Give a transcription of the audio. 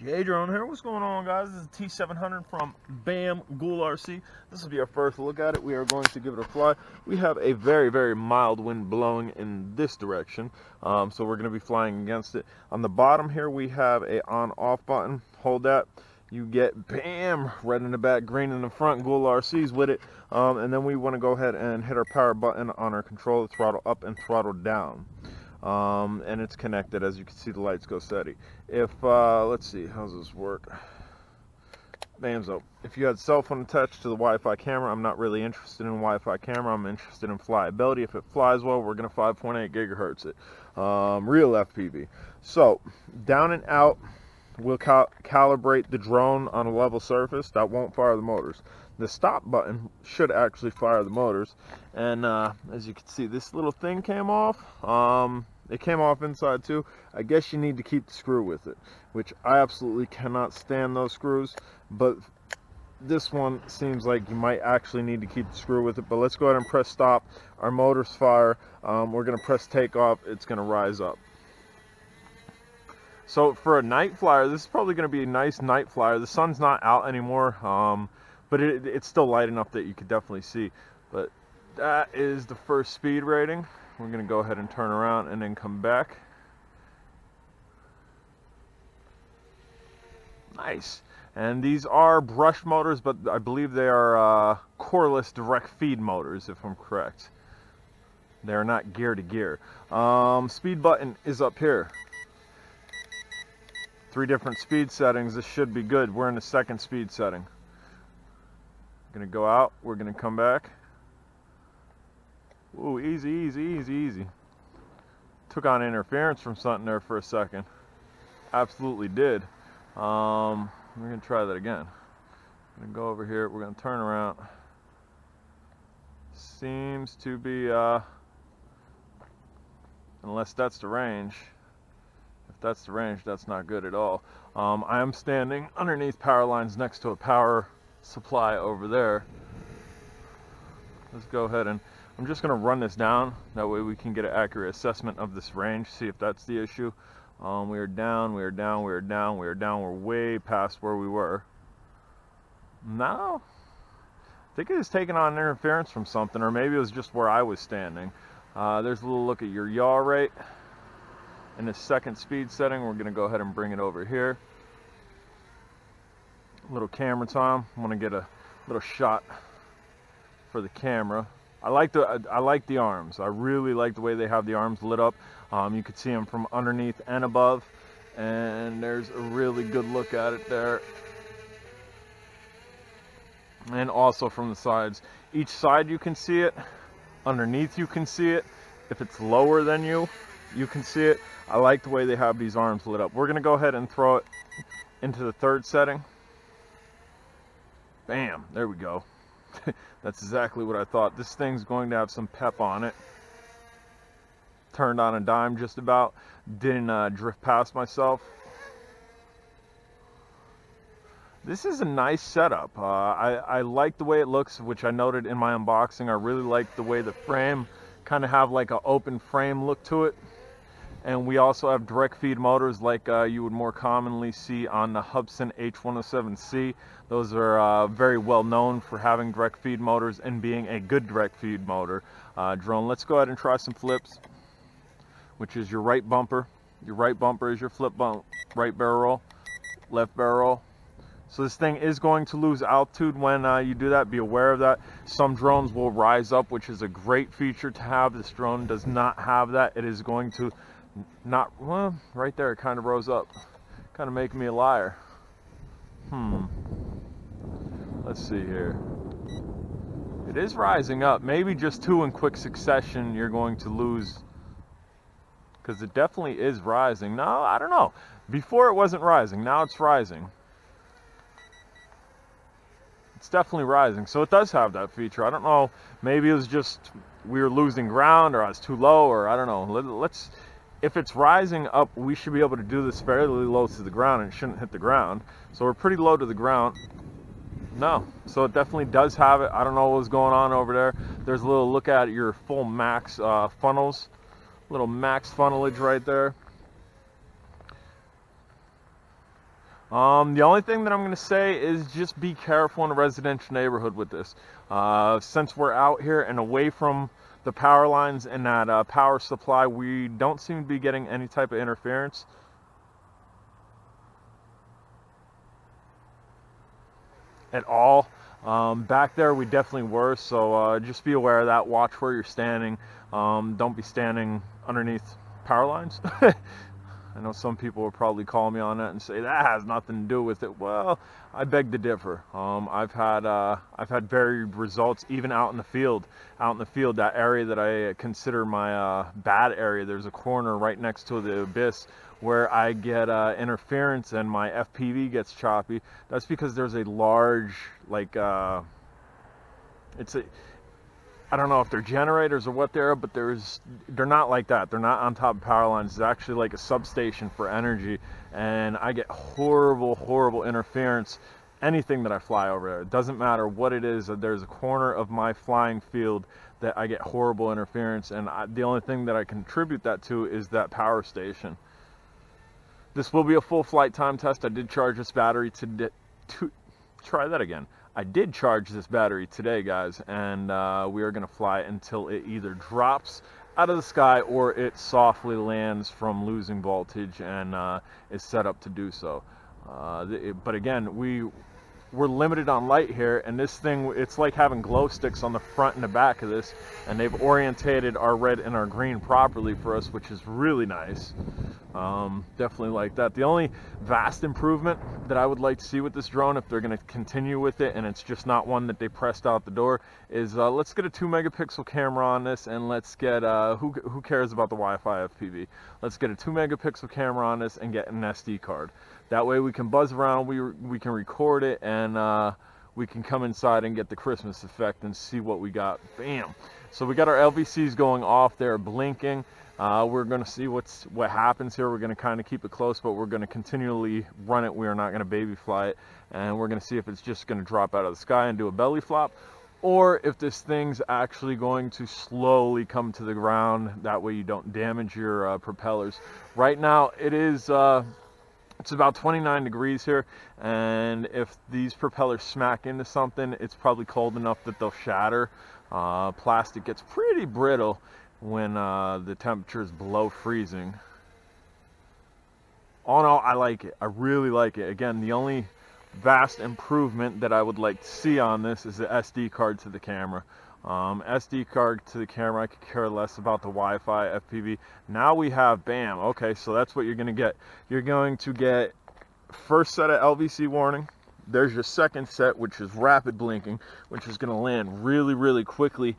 Hey, Drone here. What's going on, guys? This is T700 from BAM GoolRC. This will be our first look at it. We are going to give it a fly. We have a very, very mild wind blowing in this direction, so we're going to be flying against it. On the bottom here, we have a on-off button. Hold that. You get BAM, red in the back, green in the front. GoolRC's with it, and then we want to go ahead and hit our power button on our controller, throttle up and throttle down. And it's connected. As you can see, the lights go steady. If let's see, how's this work? Bamzo. If you had cell phone attached to the Wi-Fi camera, I'm not really interested in Wi-Fi camera. I'm interested in flyability. If it flies well, we're gonna 5.8 gigahertz it. Real FPV. So down and out, we'll calibrate the drone on a level surface. That won't fire the motors. The stop button should actually fire the motors. And as you can see, this little thing came off. It came off inside too. I guess you need to keep the screw with it, which I absolutely cannot stand those screws, but this one seems like you might actually need to keep the screw with it. But let's go ahead and press stop. Our motors fire. We're going to press takeoff. It's going to rise up. So for a night flyer, this is probably going to be a nice night flyer. The sun's not out anymore, but it's still light enough that you could definitely see. But that is the first speed rating. We're going to go ahead and turn around and then come back. Nice. And these are brush motors, but I believe they are coreless direct feed motors, if I'm correct. They're not gear to gear. Speed button is up here. 3 different speed settings. This should be good. We're in the second speed setting. We're going to go out. We're going to come back. Ooh, easy, easy, easy, easy. Took on interference from something there for a second. Absolutely did. We're going to try that again. We're going to go over here. We're going to turn around. Seems to be, unless that's the range. If that's the range, that's not good at all. I am standing underneath power lines next to a power supply over there. Let's go ahead and I'm just going to run this down. That way we can get an accurate assessment of this range, see if that's the issue. We are down, we are down, we are down, we are down. We're way past where we were. No. I think it was taking on interference from something, or maybe it was just where I was standing. There's a little look at your yaw rate. In the second speed setting, we're going to go ahead and bring it over here. A little camera time. I want to get a little shot for the camera. I like the arms. I really like the way they have the arms lit up. You can see them from underneath and above, and there's a really good look at it there. And also from the sides. Each side you can see it. Underneath you can see it. If it's lower than you, you can see it. I like the way they have these arms lit up. We're going to go ahead and throw it into the third setting. Bam, there we go. That's exactly what I thought. This thing's going to have some pep on it. Turned on a dime just about. Didn't drift past myself. This is a nice setup. I like the way it looks, which I noted in my unboxing. I really like the way the frame kind of have like an open frame look to it. And we also have direct feed motors like you would more commonly see on the Hubsan H107C. Those are very well known for having direct feed motors and being a good direct feed motor drone. Let's go ahead and try some flips, which is your right bumper. Your right bumper is your flip bump, right barrel roll, left barrel roll. So this thing is going to lose altitude when you do that. Be aware of that. Some drones will rise up, which is a great feature to have. This drone does not have that. It is going to not, well, right there it kind of rose up. Kind of making me a liar. Let's see here. It is rising up. Maybe just 2 in quick succession you're going to lose, because it definitely is rising. No, I don't know. Before it wasn't rising. Now it's rising. It's definitely rising. So it does have that feature. I don't know. Maybe it was just we were losing ground, or I was too low, or I don't know. If it's rising up, we should be able to do this fairly low to the ground, and it shouldn't hit the ground. So we're pretty low to the ground. No, so it definitely does have it. I don't know what's going on over there. There's a little look at your full max funnels. Little max funnelage right there. The only thing that I'm going to say is just be careful in a residential neighborhood with this. Since we're out here and away from the power lines and that power supply, we don't seem to be getting any type of interference at all. Back there we definitely were, so just be aware of that. Watch where you're standing. Don't be standing underneath power lines. I know some people will probably call me on that and say that has nothing to do with it. Well, I beg to differ. I've had varied results even out in the field. Out in the field, that area that I consider my bad area, there's a corner right next to the abyss where I get interference and my FPV gets choppy. That's because there's a large, like, I don't know if they're generators or what they are, but they're not like that. They're not on top of power lines. It's actually like a substation for energy, and I get horrible interference anything that I fly over there. It doesn't matter what it is. There's a corner of my flying field that I get horrible interference, and the only thing that I contribute that to is that power station. This will be a full flight time test. I did charge this battery try that again. I did charge this battery today, guys, and we are going to fly until it either drops out of the sky or it softly lands from losing voltage and is set up to do so. But again, we're limited on light here, and this thing, it's like having glow sticks on the front and the back of this, and they've orientated our red and our green properly for us, which is really nice. Definitely like that. The only vast improvement that I would like to see with this drone, if they're going to continue with it and it's just not one that they pressed out the door, is let's get a 2 megapixel camera on this, and let's get who cares about the Wi-Fi FPV, let's get a 2 megapixel camera on this and get an SD card. That way we can buzz around, we can record it, and we can come inside and get the Christmas effect and see what we got. Bam! So we got our LVCs going off there, blinking. We're going to see what happens here. We're going to kind of keep it close, but we're going to continually run it. We are not going to baby fly it, and we're going to see if it's just going to drop out of the sky and do a belly flop, or if this thing's actually going to slowly come to the ground. That way you don't damage your propellers. Right now it is it's about 29 degrees here, and if these propellers smack into something, it's probably cold enough that they'll shatter. Plastic gets pretty brittle when the temperature is below freezing. All in all, I like it. I really like it. Again, the only vast improvement that I would like to see on this is the SD card to the camera. SD card to the camera, I could care less about the Wi-Fi FPV. Now we have, bam, okay, so that's what you're going to get. You're going to get first set of LVC warning. There's your second set, which is rapid blinking, which is going to land really quickly